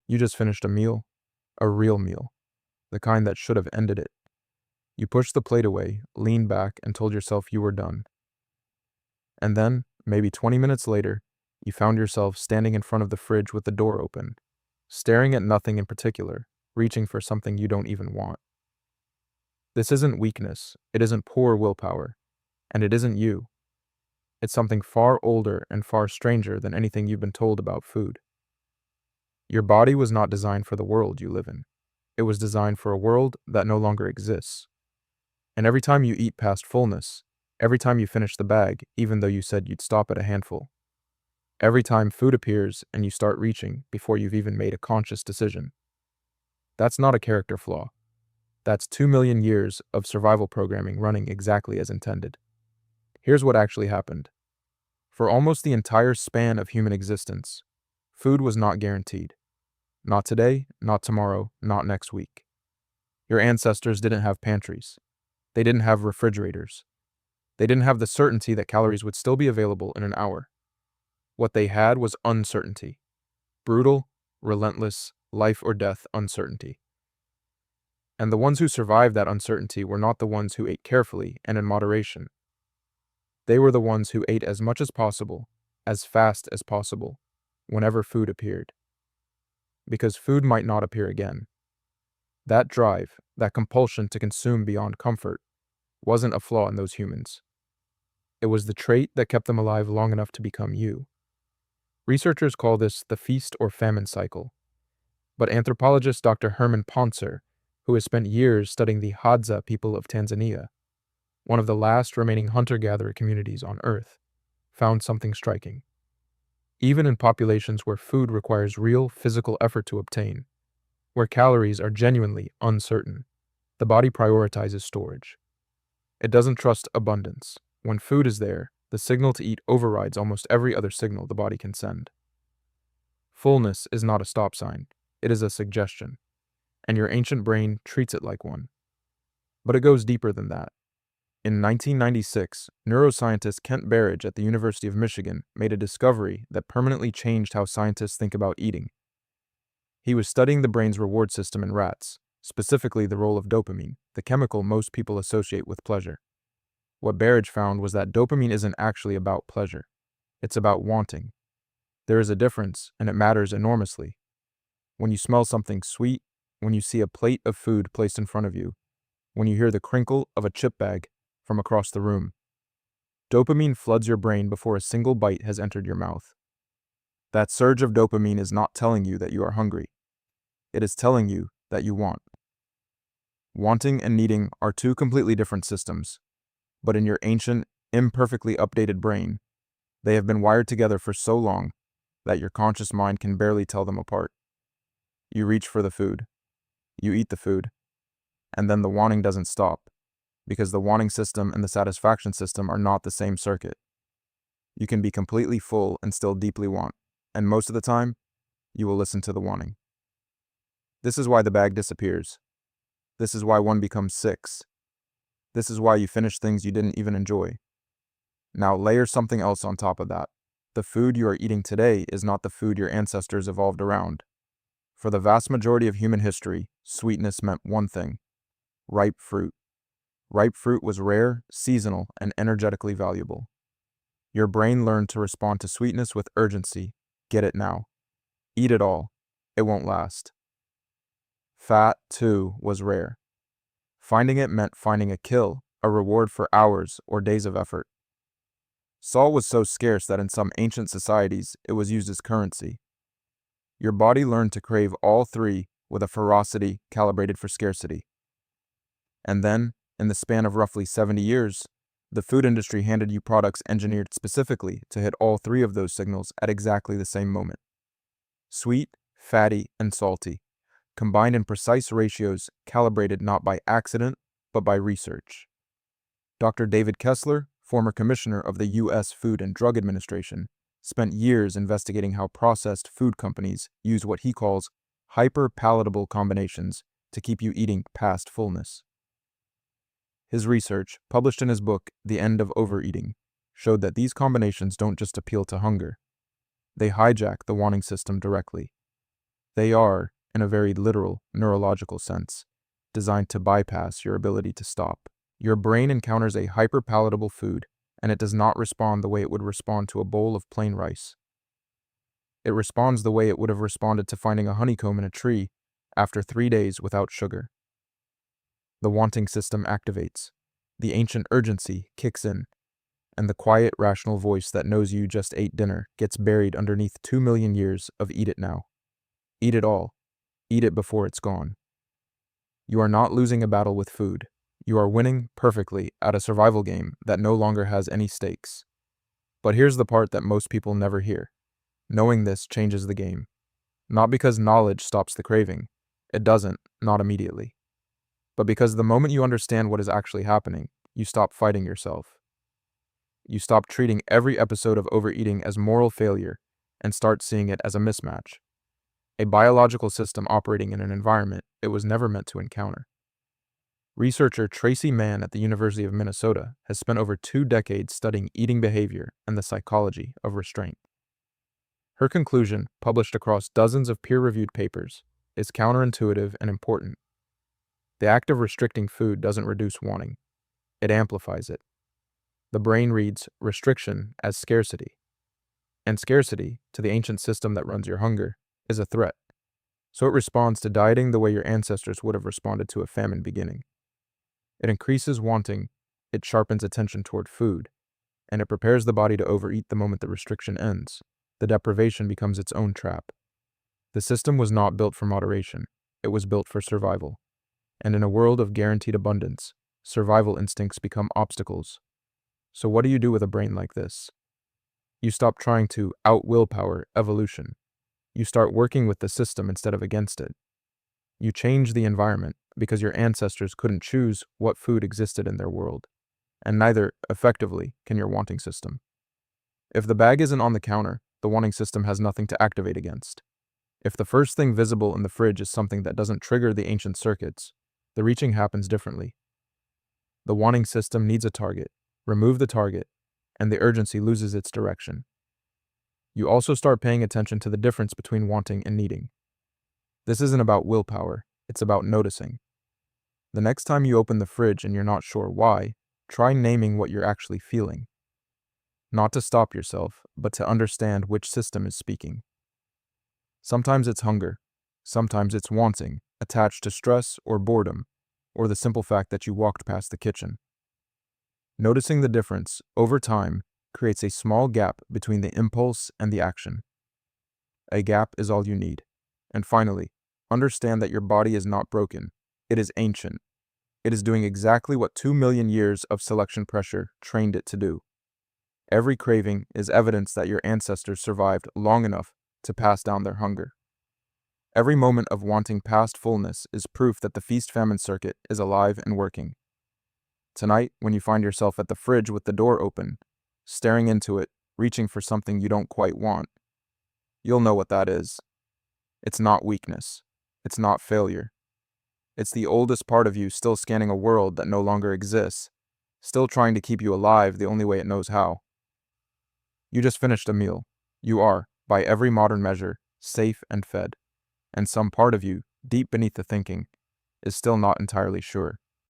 You just finished a meal, a real meal, the kind that should have ended it. You pushed the plate away, leaned back, and told yourself you were done. And then, maybe 20 minutes later, you found yourself standing in front of the fridge with the door open, staring at nothing in particular, reaching for something you don't even want. This isn't weakness, it isn't poor willpower, and it isn't you. It's something far older and far stranger than anything you've been told about food. Your body was not designed for the world you live in. It was designed for a world that no longer exists. And every time you eat past fullness, every time you finish the bag, even though you said you'd stop at a handful, every time food appears and you start reaching before you've even made a conscious decision, that's not a character flaw. That's 2 million years of survival programming running exactly as intended. Here's what actually happened. For almost the entire span of human existence, food was not guaranteed. Not today, not tomorrow, not next week. Your ancestors didn't have pantries. They didn't have refrigerators. They didn't have the certainty that calories would still be available in an hour. What they had was uncertainty. Brutal, relentless, life or death uncertainty. And the ones who survived that uncertainty were not the ones who ate carefully and in moderation. They were the ones who ate as much as possible, as fast as possible, whenever food appeared. Because food might not appear again. That drive, that compulsion to consume beyond comfort, wasn't a flaw in those humans. It was the trait that kept them alive long enough to become you. Researchers call this the feast or famine cycle. But anthropologist Dr. Herman Poncer, who has spent years studying the Hadza people of Tanzania, one of the last remaining hunter-gatherer communities on Earth, found something striking. Even in populations where food requires real physical effort to obtain, where calories are genuinely uncertain, the body prioritizes storage. It doesn't trust abundance. When food is there, the signal to eat overrides almost every other signal the body can send. Fullness is not a stop sign, it is a suggestion, and your ancient brain treats it like one. But it goes deeper than that. In 1996, neuroscientist Kent Berridge at the University of Michigan made a discovery that permanently changed how scientists think about eating. He was studying the brain's reward system in rats, specifically the role of dopamine, the chemical most people associate with pleasure. What Berridge found was that dopamine isn't actually about pleasure. It's about wanting. There is a difference, and it matters enormously. When you smell something sweet, when you see a plate of food placed in front of you, when you hear the crinkle of a chip bag from across the room, dopamine floods your brain before a single bite has entered your mouth. That surge of dopamine is not telling you that you are hungry. It is telling you that you want. Wanting and needing are two completely different systems, but in your ancient, imperfectly updated brain, they have been wired together for so long that your conscious mind can barely tell them apart. You reach for the food. You eat the food. And then the wanting doesn't stop, because the wanting system and the satisfaction system are not the same circuit. You can be completely full and still deeply want, and most of the time, you will listen to the wanting. This is why the bag disappears. This is why one becomes 6. This is why you finish things you didn't even enjoy. Now layer something else on top of that. The food you are eating today is not the food your ancestors evolved around. For the vast majority of human history, sweetness meant one thing: ripe fruit. Ripe fruit was rare, seasonal, and energetically valuable. Your brain learned to respond to sweetness with urgency. Get it now. Eat it all. It won't last. Fat, too, was rare. Finding it meant finding a kill, a reward for hours or days of effort. Salt was so scarce that in some ancient societies, it was used as currency. Your body learned to crave all three with a ferocity calibrated for scarcity. And then, in the span of roughly 70 years, the food industry handed you products engineered specifically to hit all three of those signals at exactly the same moment. Sweet, fatty, and salty, combined in precise ratios calibrated not by accident, but by research. Dr. David Kessler, former commissioner of the U.S. Food and Drug Administration, spent years investigating how processed food companies use what he calls hyper-palatable combinations to keep you eating past fullness. His research, published in his book, The End of Overeating, showed that these combinations don't just appeal to hunger. They hijack the wanting system directly. They are, in a very literal, neurological sense, designed to bypass your ability to stop. Your brain encounters a hyperpalatable food, and it does not respond the way it would respond to a bowl of plain rice. It responds the way it would have responded to finding a honeycomb in a tree after 3 days without sugar. The wanting system activates. The ancient urgency kicks in, and the quiet, rational voice that knows you just ate dinner gets buried underneath 2 million years of eat it now. Eat it all. Eat it before it's gone. You are not losing a battle with food. You are winning perfectly at a survival game that no longer has any stakes. But here's the part that most people never hear. Knowing this changes the game. Not because knowledge stops the craving. It doesn't, not immediately. But because the moment you understand what is actually happening, you stop fighting yourself. You stop treating every episode of overeating as moral failure and start seeing it as a mismatch. A biological system operating in an environment it was never meant to encounter. Researcher Tracy Mann at the University of Minnesota has spent over 2 decades studying eating behavior and the psychology of restraint. Her conclusion, published across dozens of peer-reviewed papers, is counterintuitive and important. The act of restricting food doesn't reduce wanting. It amplifies it. The brain reads restriction as scarcity. And scarcity, to the ancient system that runs your hunger, is a threat. So it responds to dieting the way your ancestors would have responded to a famine beginning. It increases wanting, it sharpens attention toward food, and it prepares the body to overeat the moment the restriction ends. The deprivation becomes its own trap. The system was not built for moderation. It was built for survival. And in a world of guaranteed abundance, survival instincts become obstacles. So what do you do with a brain like this? You stop trying to out-willpower evolution. You start working with the system instead of against it. You change the environment because your ancestors couldn't choose what food existed in their world, and neither, effectively, can your wanting system. If the bag isn't on the counter, the wanting system has nothing to activate against. If the first thing visible in the fridge is something that doesn't trigger the ancient circuits, the reaching happens differently. The wanting system needs a target. Remove the target, and the urgency loses its direction. You also start paying attention to the difference between wanting and needing. This isn't about willpower, it's about noticing. The next time you open the fridge and you're not sure why, try naming what you're actually feeling. Not to stop yourself, but to understand which system is speaking. Sometimes it's hunger, sometimes it's wanting, attached to stress or boredom, or the simple fact that you walked past the kitchen. Noticing the difference, over time, creates a small gap between the impulse and the action. A gap is all you need. And finally, understand that your body is not broken. It is ancient. It is doing exactly what 2 million years of selection pressure trained it to do. Every craving is evidence that your ancestors survived long enough to pass down their hunger. Every moment of wanting past fullness is proof that the feast-famine circuit is alive and working. Tonight, when you find yourself at the fridge with the door open, staring into it, reaching for something you don't quite want, you'll know what that is. It's not weakness. It's not failure. It's the oldest part of you still scanning a world that no longer exists, still trying to keep you alive the only way it knows how. You just finished a meal. You are, by every modern measure, safe and fed. And some part of you, deep beneath the thinking, is still not entirely sure.